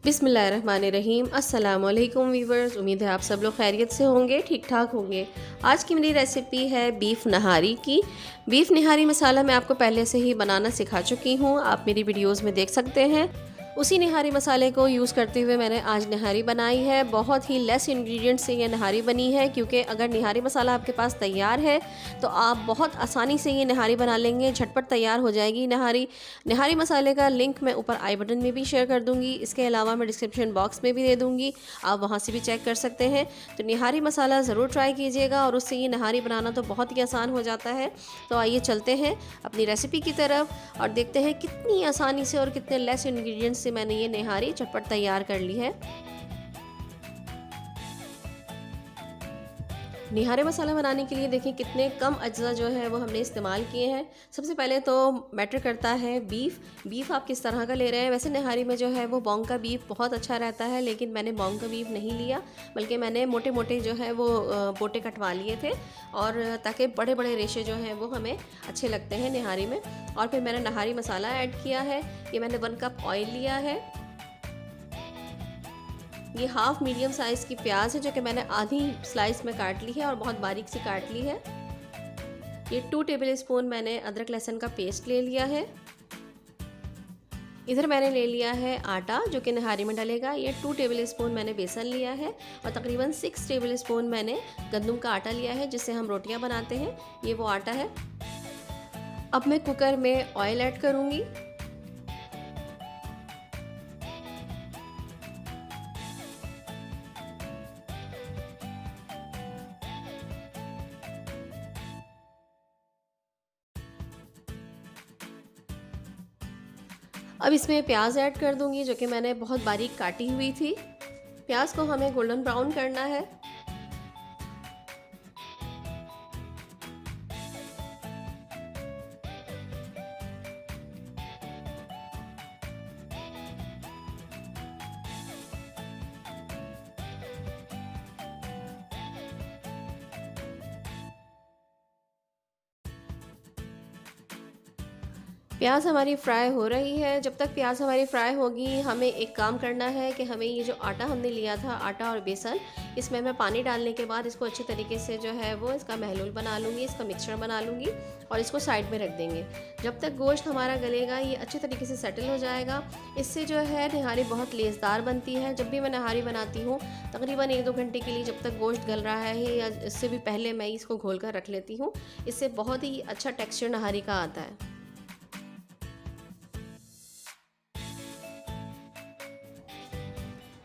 बिस्मिल्लाहिर्रहमानिर्रहीम। अस्सलाम वालेकुम वीवर्स, उम्मीद है आप सब लोग खैरियत से होंगे, ठीक ठाक होंगे। आज की मेरी रेसिपी है बीफ़ नहारी की। बीफ़ नहारी मसाला मैं आपको पहले से ही बनाना सिखा चुकी हूँ, आप मेरी वीडियोस में देख सकते हैं। उसी नहारी मसाले को यूज़ करते हुए मैंने आज नहारी बनाई है। बहुत ही लेस इंग्रेडिएंट से ये नहारी बनी है, क्योंकि अगर नहारी मसाला आपके पास तैयार है तो आप बहुत आसानी से ये नहारी बना लेंगे, झटपट तैयार हो जाएगी नहारी। नहारी मसाले का लिंक मैं ऊपर आई बटन में भी शेयर कर दूँगी, इसके अलावा मैं डिस्क्रिप्शन बॉक्स में भी दे दूँगी, आप वहाँ से भी चेक कर सकते हैं। तो नहारी मसाला ज़रूर ट्राई कीजिएगा और उससे ये नहारी बनाना तो बहुत ही आसान हो जाता है। तो आइए चलते हैं अपनी रेसिपी की तरफ और देखते हैं कितनी आसानी से और कितने लेस इंग्रेडिएंट्स से मैंने ये नहारी झटपट तैयार कर ली है। निहारी मसाला बनाने के लिए देखिए कितने कम अज्जा जो है वो हमने इस्तेमाल किए हैं। सबसे पहले तो मैटर करता है बीफ आप किस तरह का ले रहे हैं। वैसे निहारी में जो है वो बॉन्ग का बीफ बहुत अच्छा रहता है, लेकिन मैंने बॉन्ग का बीफ नहीं लिया, बल्कि मैंने मोटे मोटे जो है वो बोटे कटवा लिए थे, और ताकि बड़े बड़े रेशे जो हैं वो हमें अच्छे लगते हैं निहारी में। और फिर मैंने नहारी मसाला ऐड किया है। ये मैंने 1 कप ऑयल लिया है। ये हाफ मीडियम साइज़ की प्याज है जो कि मैंने आधी स्लाइस में काट ली है और बहुत बारीक सी काट ली है। ये 2 टेबल स्पून मैंने अदरक लहसुन का पेस्ट ले लिया है। इधर मैंने ले लिया है आटा जो कि नहारी में डलेगा। ये 2 टेबल स्पून मैंने बेसन लिया है और तकरीबन 6 टेबल स्पून मैंने गंदम का आटा लिया है जिससे हम रोटियां बनाते हैं, ये वो आटा है। अब मैं कुकर में ऑयल ऐड करूँगी। अब इसमें प्याज ऐड कर दूंगी जो कि मैंने बहुत बारीक काटी हुई थी। प्याज को हमें गोल्डन ब्राउन करना है। प्याज हमारी फ्राई हो रही है। जब तक प्याज हमारी फ्राई होगी हमें एक काम करना है कि हमें ये जो आटा हमने लिया था, आटा और बेसन, इसमें मैं पानी डालने के बाद इसको अच्छे तरीके से जो है वो इसका महलूल बना लूँगी, इसका मिक्सचर बना लूँगी और इसको साइड में रख देंगे। जब तक गोश्त हमारा गलेगा ये अच्छे तरीके से सेटल हो जाएगा। इससे जो है नहारी बहुत लेसदार बनती है। जब भी मैं नहारी बनाती हूँ तकरीबन 1-2 घंटे के लिए, जब तक गोश्त गल रहा है या इससे भी पहले, मैं इसको घोल कर रख लेती हूँ। इससे बहुत ही अच्छा टेक्स्चर नहारी का आता है।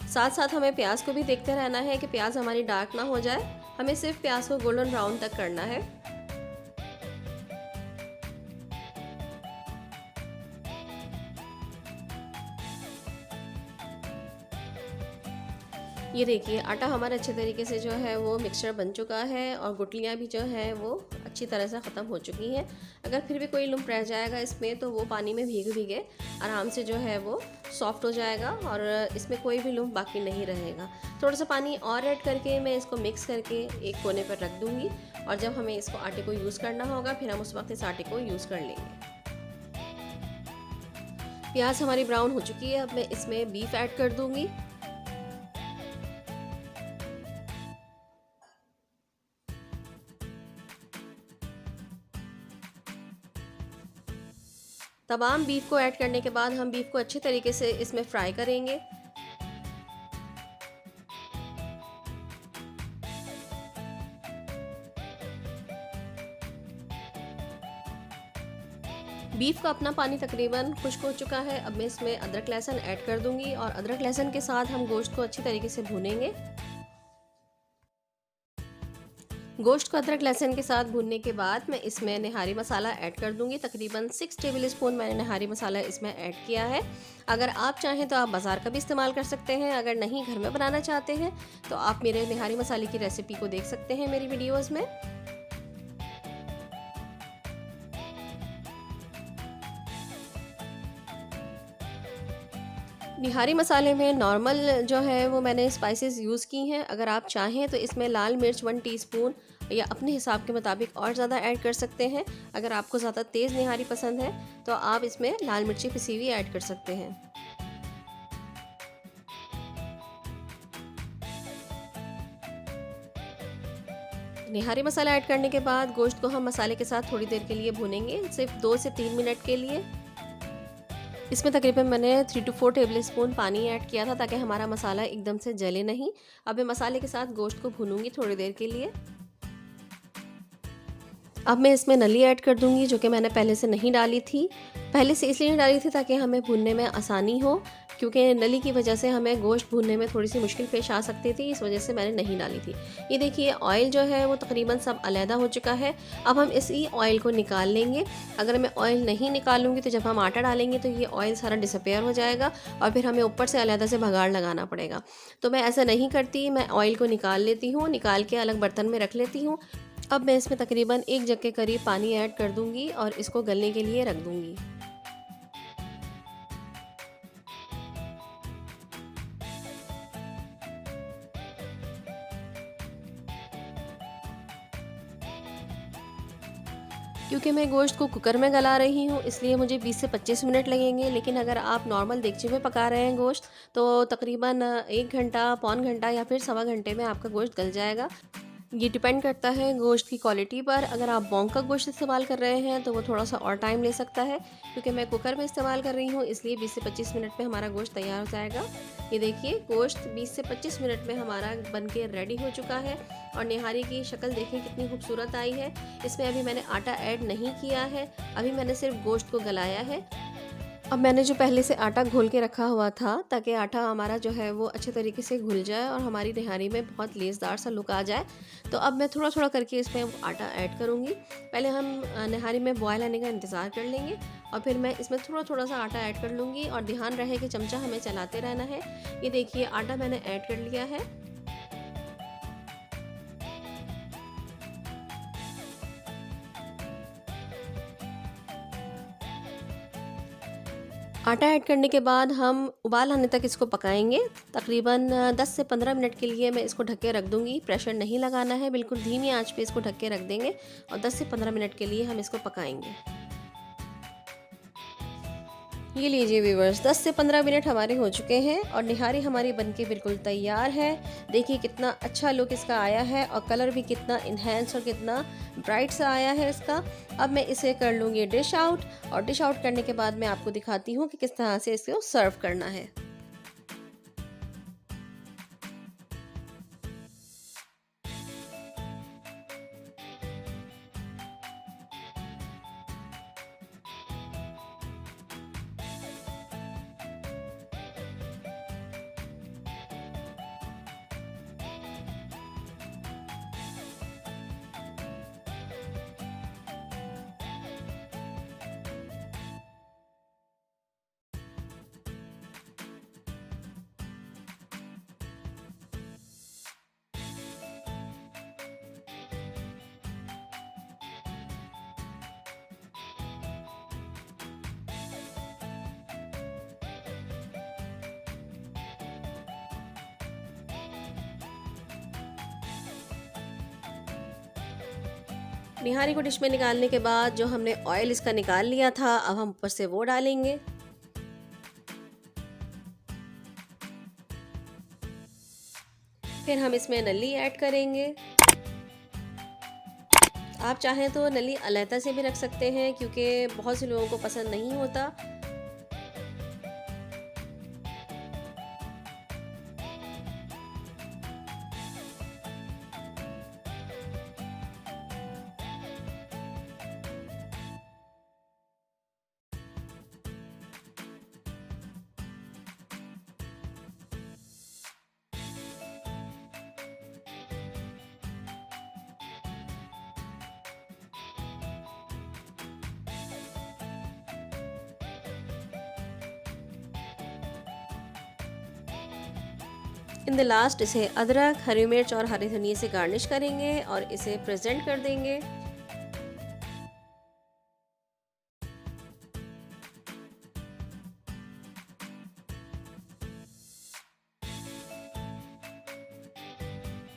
साथ साथ हमें प्याज को भी देखते रहना है कि प्याज हमारी डार्क ना हो जाए। हमें सिर्फ प्याज को गोल्डन ब्राउन तक करना है। ये देखिए आटा हमारा अच्छे तरीके से जो है वो मिक्सचर बन चुका है और गुठलियाँ भी जो है वो अच्छी तरह से ख़त्म हो चुकी हैं। अगर फिर भी कोई लुम्प रह जाएगा इसमें तो वो पानी में भीगे भीगे आराम से जो है वो सॉफ्ट हो जाएगा और इसमें कोई भी लुम्प बाकी नहीं रहेगा। थोड़ा सा पानी और ऐड करके मैं इसको मिक्स करके एक कोने पर रख दूँगी, और जब हमें इसको आटे को यूज़ करना होगा फिर हम उस वक्त इस आटे को यूज़ कर लेंगे। प्याज हमारी ब्राउन हो चुकी है। अब मैं इसमें बीफ ऐड कर दूँगी। तमाम बीफ को ऐड करने के बाद हम बीफ को अच्छे तरीके से इसमें फ्राई करेंगे। बीफ का अपना पानी तकरीबन खुश्क हो चुका है। अब मैं इसमें अदरक लहसुन ऐड कर दूंगी और अदरक लहसुन के साथ हम गोश्त को अच्छी तरीके से भूनेंगे। गोश्त को अदरक लहसुन के साथ भूनने के बाद मैं इसमें नहारी मसाला ऐड कर दूंगी। तकरीबन 6 टेबल स्पून मैंने नहारी मसाला इसमें ऐड किया है। अगर आप चाहें तो आप बाज़ार का भी इस्तेमाल कर सकते हैं। अगर नहीं घर में बनाना चाहते हैं तो आप मेरे नहारी मसाले की रेसिपी को देख सकते हैं मेरी वीडियोज़ में। निहारी मसाले में नॉर्मल जो है वो मैंने स्पाइसेस यूज़ की हैं। अगर आप चाहें तो इसमें लाल मिर्च 1 टीस्पून या अपने हिसाब के मुताबिक और ज़्यादा ऐड कर सकते हैं। अगर आपको ज़्यादा तेज़ निहारी पसंद है तो आप इसमें लाल मिर्ची पिसी हुई ऐड कर सकते हैं। निहारी मसाला ऐड करने के बाद गोश्त को हम मसाले के साथ थोड़ी देर के लिए भूनेंगे, सिर्फ 2 से 3 मिनट के लिए। इसमें तकरीबन मैंने 3 to 4 टेबलस्पून पानी ऐड किया था ताकि हमारा मसाला एकदम से जले नहीं। अब मैं मसाले के साथ गोश्त को भूनूंगी थोड़ी देर के लिए। अब मैं इसमें नली ऐड कर दूंगी जो कि मैंने पहले से नहीं डाली थी। पहले से इसलिए नहीं डाली थी ताकि हमें भूनने में आसानी हो, क्योंकि नली की वजह से हमें गोश्त भूनने में थोड़ी सी मुश्किल पेश आ सकती थी, इस वजह से मैंने नहीं डाली थी। ये देखिए ऑयल जो है वो तकरीबन सब अलहदा हो चुका है। अब हम इसी ऑयल को निकाल लेंगे। अगर मैं ऑयल नहीं निकालूंगी तो जब हम आटा डालेंगे तो ये ऑयल सारा डिसअपेयर हो जाएगा और फिर हमें ऊपर से अलहदा से भगाड़ लगाना पड़ेगा। तो मैं ऐसा नहीं करती, मैं ऑयल को निकाल लेती हूँ, निकाल के अलग बर्तन में रख लेती हूँ। अब मैं इसमें तकरीबन 1 जग के करीब पानी ऐड कर दूंगी और इसको गलने के लिए रख दूंगी। क्योंकि मैं गोश्त को कुकर में गला रही हूँ इसलिए मुझे 20 से 25 मिनट लगेंगे, लेकिन अगर आप नॉर्मल देगचे में पका रहे हैं गोश्त तो तकरीबन 1 घंटा, पौन घंटा या फिर सवा घंटे में आपका गोश्त गल जाएगा। ये डिपेंड करता है गोश्त की क्वालिटी पर। अगर आप बॉन्ग का गोश्त इस्तेमाल कर रहे हैं तो वो थोड़ा सा और टाइम ले सकता है, क्योंकि मैं कुकर में इस्तेमाल कर रही हूँ इसलिए 20 से 25 मिनट में हमारा गोश्त तैयार हो जाएगा। ये देखिए गोश्त 20 से 25 मिनट में हमारा बन के रेडी हो चुका है और निहारी की शक्ल देखिए कितनी खूबसूरत आई है। इसमें अभी मैंने आटा ऐड नहीं किया है, अभी मैंने सिर्फ गोश्त को गलाया है। अब मैंने जो पहले से आटा घोल के रखा हुआ था ताकि आटा हमारा जो है वो अच्छे तरीके से घुल जाए और हमारी निहारी में बहुत लेसदार सा लुक आ जाए, तो अब मैं थोड़ा थोड़ा करके इसमें आटा ऐड करूँगी। पहले हम निहारी में बॉयल आने का इंतज़ार कर लेंगे और फिर मैं इसमें थोड़ा थोड़ा सा आटा ऐड कर लूँगी और ध्यान रहे कि चमचा हमें चलाते रहना है। ये देखिए आटा मैंने ऐड कर लिया है। आटा ऐड करने के बाद हम उबाल आने तक इसको पकाएंगे। तकरीबन 10 से 15 मिनट के लिए मैं इसको ढक के रख दूंगी। प्रेशर नहीं लगाना है, बिल्कुल धीमी आंच पे इसको ढक के रख देंगे और 10 से 15 मिनट के लिए हम इसको पकाएंगे। ये लीजिए व्यूवर्स, 10 से 15 मिनट हमारे हो चुके हैं और निहारी हमारी बनके बिल्कुल तैयार है। देखिए कितना अच्छा लुक इसका आया है और कलर भी कितना इन्हेंस और कितना ब्राइट सा आया है इसका। अब मैं इसे कर लूँगी डिश आउट और डिश आउट करने के बाद मैं आपको दिखाती हूँ कि किस तरह से इसको सर्व करना है। निहारी को डिश में निकालने के बाद जो हमने ऑयल इसका निकाल लिया था, अब हम ऊपर से वो डालेंगे। फिर हम इसमें नली ऐड करेंगे। आप चाहें तो नली अलैता से भी रख सकते हैं, क्योंकि बहुत से लोगों को पसंद नहीं होता। इन द लास्ट इसे अदरक, हरी मिर्च और हरे धनिए से गार्निश करेंगे और इसे प्रेजेंट कर देंगे।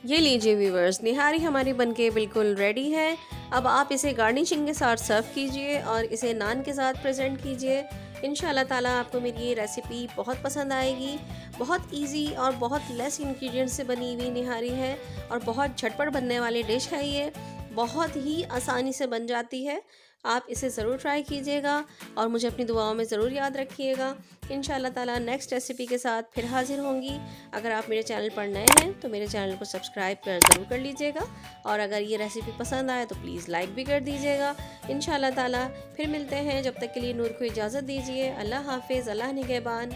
ये लीजिए व्यूवर्स, निहारी हमारी बनके बिल्कुल रेडी है। अब आप इसे गार्निशिंग के साथ सर्व कीजिए और इसे नान के साथ प्रेजेंट कीजिए। इंशाल्लाह ताला आपको मेरी ये रेसिपी बहुत पसंद आएगी। बहुत इजी और बहुत लेस इंग्रेडिएंट्स से बनी हुई निहारी है और बहुत झटपट बनने वाली डिश है ये। बहुत ही आसानी से बन जाती है। आप इसे ज़रूर ट्राई कीजिएगा और मुझे अपनी दुआओं में ज़रूर याद रखिएगा। इंशाल्लाह ताला नेक्स्ट रेसिपी के साथ फिर हाज़िर होंगी। अगर आप मेरे चैनल पर नए हैं तो मेरे चैनल को सब्सक्राइब ज़रूर कर लीजिएगा और अगर ये रेसिपी पसंद आए तो प्लीज़ लाइक भी कर दीजिएगा। इंशाल्लाह ताला फिर मिलते हैं। जब तक के लिए नूर को इजाज़त दीजिए। अल्लाह हाफ़िज़, अल्लाह निगहबान।